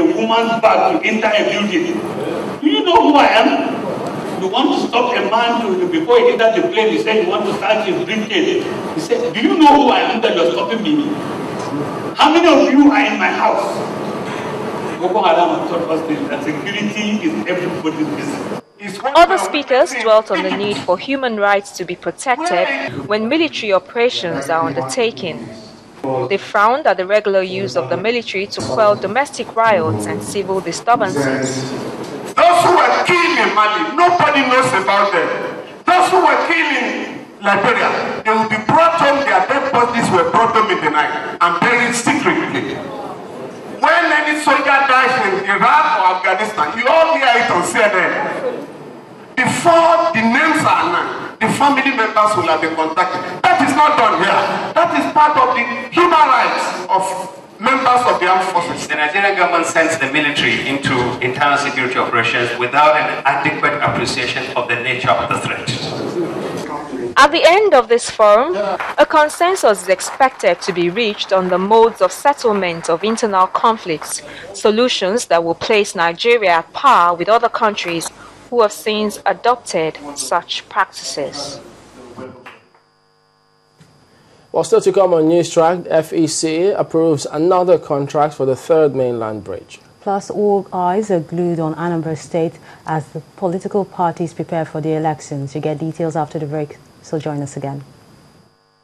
a woman's bag to enter a building. Do you know who I am? You want to stop a man before he enters the plane, he said you want to start his briefcase. He said, do you know who I am that you're stopping me? How many of you are in my house? Boko Haram taught us that security is everybody's business. Other speakers dwelt on the need for human rights to be protected when military operations are undertaken. They frowned at the regular use of the military to quell domestic riots and civil disturbances. Those who were killed in Mali, nobody knows about them. Those who were killed in Liberia, they will be brought home, their dead bodies were brought home in the night and buried secretly. When any soldier dies in Iraq or Afghanistan, you all hear it on CNN. Before the names are known, the family members will have been contacted. That is not done here. That is part of the human rights of members of the armed forces. The Nigerian government sends the military into internal security operations without an adequate appreciation of the nature of the threat. At the end of this forum, a consensus is expected to be reached on the modes of settlement of internal conflicts, solutions that will place Nigeria at par with other countries who have since adopted such practices. Well, still to come on Newstrack, FEC approves another contract for the third mainland bridge. Plus, all eyes are glued on Anambra State as the political parties prepare for the elections. You get details after the break, so join us again.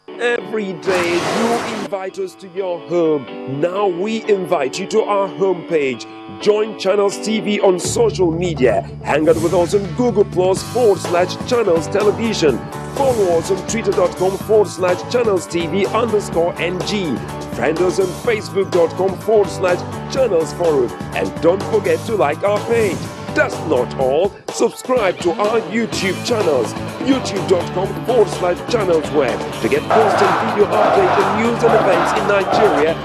Every day you invite us to your home. Now we invite you to our homepage. Join Channels TV on social media. Hang out with us on Google Plus/Channels Television. Follow us on Twitter.com/Channels TV_NG. Friend us on Facebook.com/Channels Forum. And don't forget to like our page. That's not all. Subscribe to our YouTube channels. YouTube.com/Channels Web to get constant video updates on news and events in Nigeria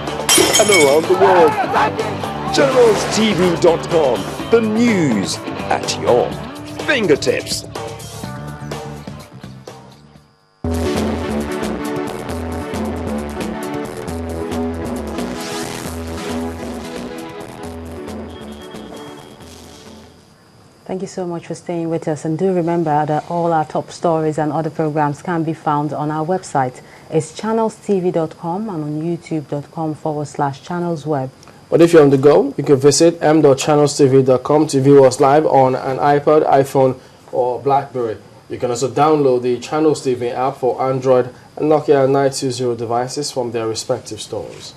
and around the world. ChannelsTV.com, the news at your fingertips. Thank you so much for staying with us, and do remember that all our top stories and other programs can be found on our website. It's channelstv.com and on youtube.com/channelsweb. But if you're on the go, you can visit m.channelstv.com to view us live on an iPad, iPhone or BlackBerry. You can also download the Channels TV app for Android and Nokia 920 devices from their respective stores.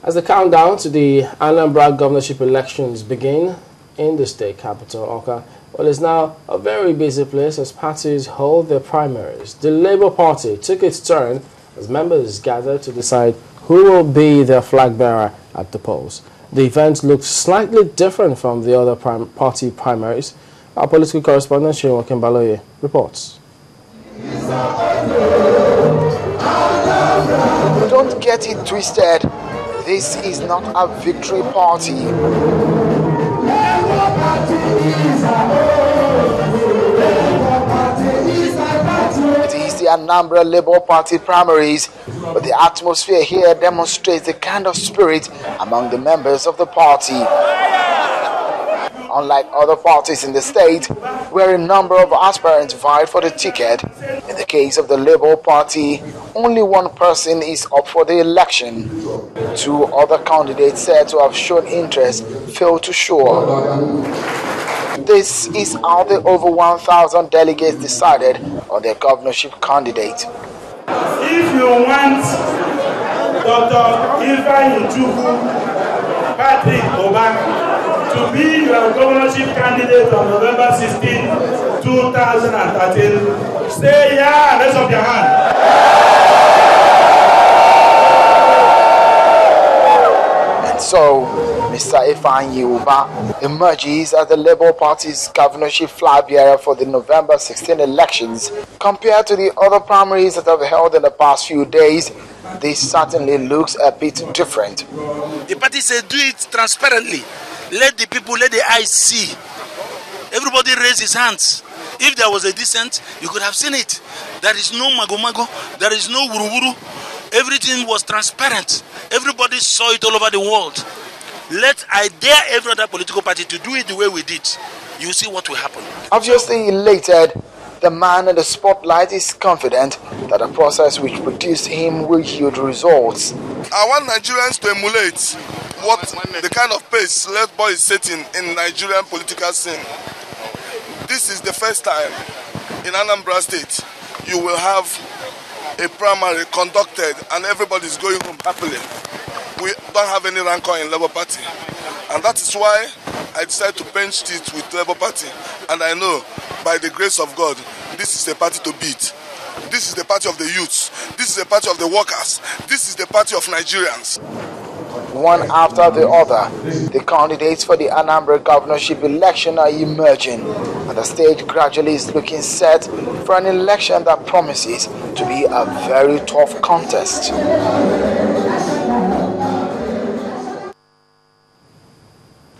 As the countdown to the Anambra governorship elections begin in the state capital, Awka, well, it's now a very busy place as parties hold their primaries. The Labour Party took its turn as members gathered to decide who will be their flag bearer at the polls. The event looked slightly different from the other party primaries. Our political correspondent, Shirin Wakimbaloye, reports. Don't get it twisted. This is not a victory party. It is the Anambra Labour Party primaries, but the atmosphere here demonstrates the kind of spirit among the members of the party. Unlike other parties in the state, where a number of aspirants vied for the ticket, in the case of the Labour Party, only one person is up for the election. Two other candidates said to have shown interest failed to show up. This is how the over 1,000 delegates decided on their governorship candidate. If you want Dr. Ifeanyi Chukwu Patrick Obama to be your governorship candidate on November 16, 2013, stay here and raise up your hand. And so, Mr. Ifeanyi Uba emerges as the Labour Party's governorship flag bearer for the November 16 elections. Compared to the other primaries that have held in the past few days, this certainly looks a bit different. The party said do it transparently. Let the people, let the eyes see. Everybody raise his hands. If there was a dissent, you could have seen it. There is no mago-mago. There is no wuru-wuru. Everything was transparent. Everybody saw it all over the world. I dare every other political party to do it the way we did. You see what will happen. Obviously elated, the man in the spotlight is confident that the process which produced him will yield results. I want Nigerians to emulate the kind of pace Left Boy is setting in Nigerian political scene. This is the first time in Anambra State you will have a primary conducted and everybody is going home happily. We don't have any rancor in Labour Party, and that is why I decided to bench it with Labour Party. And I know, by the grace of God, this is the party to beat. This is the party of the youths. This is the party of the workers. This is the party of Nigerians. One after the other, the candidates for the Anambra governorship election are emerging, and the state gradually is looking set for an election that promises to be a very tough contest.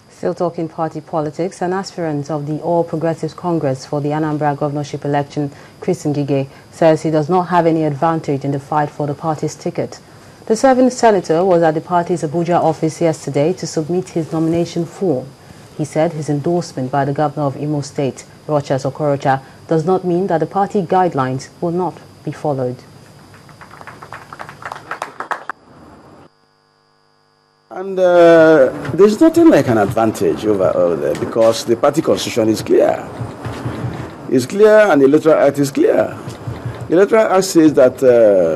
Still talking party politics, an aspirant of the All Progressives Congress for the Anambra governorship election, Chris Ngige, says he does not have any advantage in the fight for the party's ticket. The serving senator was at the party's Abuja office yesterday to submit his nomination form. He said his endorsement by the governor of Imo State, Rochas Okorocha, does not mean that the party guidelines will not be followed. And there's nothing like an advantage over there because the party constitution is clear. It's clear and the Electoral Act is clear. The Electoral Act says that the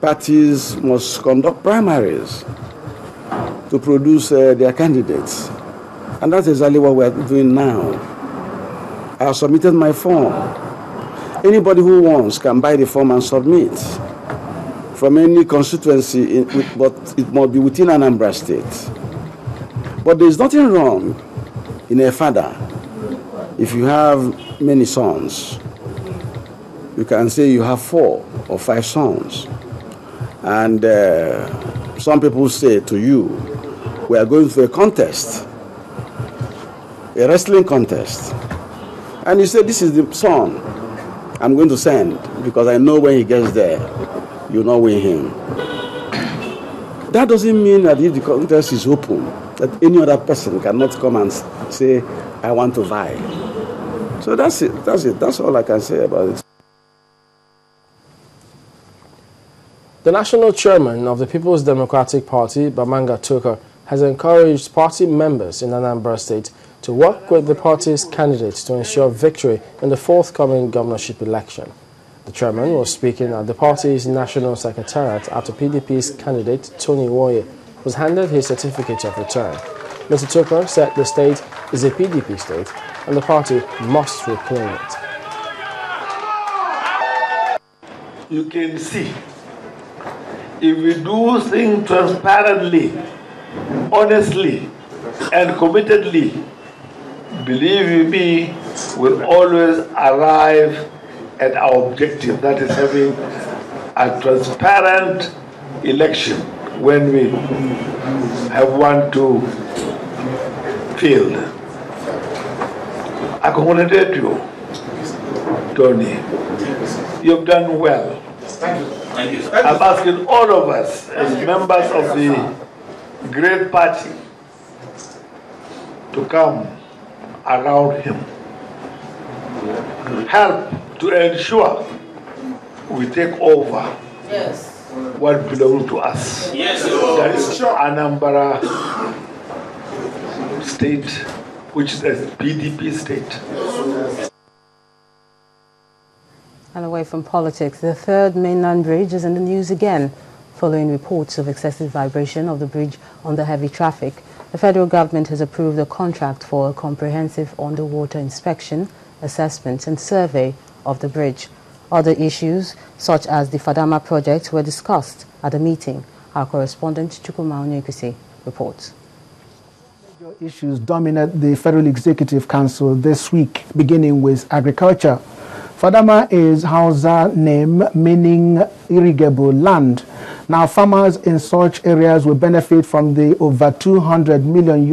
parties must conduct primaries to produce their candidates. And that's exactly what we're doing now. I have submitted my form. Anybody who wants can buy the form and submit. From any constituency, but it must be within Anambra State. But there is nothing wrong in a father. If you have many sons, you can say you have 4 or 5 sons. And some people say to you, we are going through a contest, a wrestling contest. And you say, this is the son I'm going to send because I know when he gets there, you'll not win him. That doesn't mean that if the contest is open, that any other person cannot come and say, I want to vie. So that's it. That's all I can say about it. The national chairman of the People's Democratic Party, Bamanga Tukur, has encouraged party members in Anambra State to work with the party's candidates to ensure victory in the forthcoming governorship election. The chairman was speaking at the party's national secretariat after PDP's candidate, Tony Woye, was handed his certificate of return. Mr. Tukur said the state is a PDP state and the party must reclaim it. You can see, if we do things transparently, honestly, and committedly, believe you me, we'll always arrive at our objective, that is having a transparent election when we have one to field. I congratulate you, Tony. You've done well. Thank you. I'm asking all of us as members of the great party to come around him. Help to ensure we take over what belongs to us. Yes. That is Anambra State, which is a PDP state. And away from politics, the third mainland bridge is in the news again, following reports of excessive vibration of the bridge under heavy traffic. The federal government has approved a contract for a comprehensive underwater inspection, assessment and survey of the bridge. Other issues, such as the Fadama project, were discussed at the meeting. Our correspondent, Chukwuma Onyekusi, reports. Major issues dominate the Federal Executive Council this week, beginning with agriculture. Fadama is Hausa name meaning irrigable land. Now, farmers in such areas will benefit from the over $200 million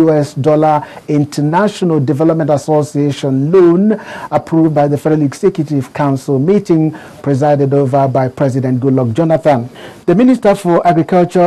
International Development Association loan approved by the Federal Executive Council meeting presided over by President Goodluck Jonathan. The Minister for Agriculture